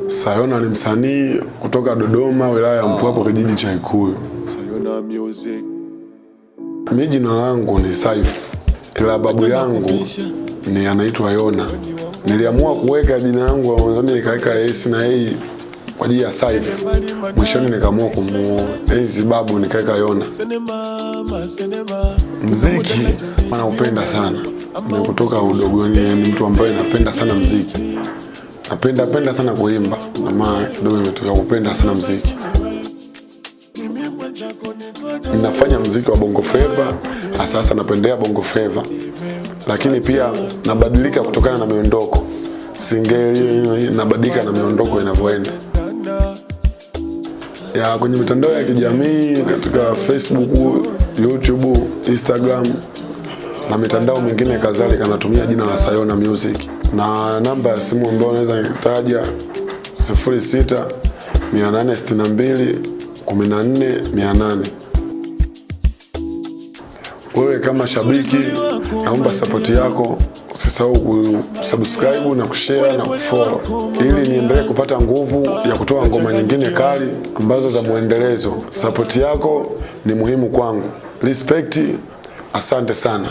Sayona ni msanii kutoka Dodoma, wilaya ya Mpwapwa, kijiji cha Ikuyu. Sayona Music. Mimi jina langu ni Saif, ila babu yangu ni anaitwa Yona. Niliamua kuweka jina langu mwanzoni nikaweka S na A kwa ajili ya Saif. Mwishoni nikaamua kumuenzi babu nikaweka Yona. Muziki naupenda sana. Ni kutoka udogoni, ni mtu ambaye napenda sana muziki. Napenda sana kuimba. Mama kidogo imetoka kupenda sana muziki. Ninafanya muziki wa Bongo Flava, sasa napendea Bongo Flava. Lakini pia nabadilika kutokana na miondoko. Singeli nabadilika na miondoko inavyoenda. Ya kwenye mitandao ya kijamii katika Facebook, YouTube, Instagram na mitandao mingine kadhalika natumia jina la Sayona Music. Na namba ya simu ambayo naweza nikitaja 06-862-14-800. Wewe kama shabiki, naomba support yako. Usisahau kusubscribe na kushare na kufollow ili niendelee kupata nguvu ya kutoa ngoma nyingine kali ambazo za muendelezo. Support yako ni muhimu kwangu. Respect, asante sana.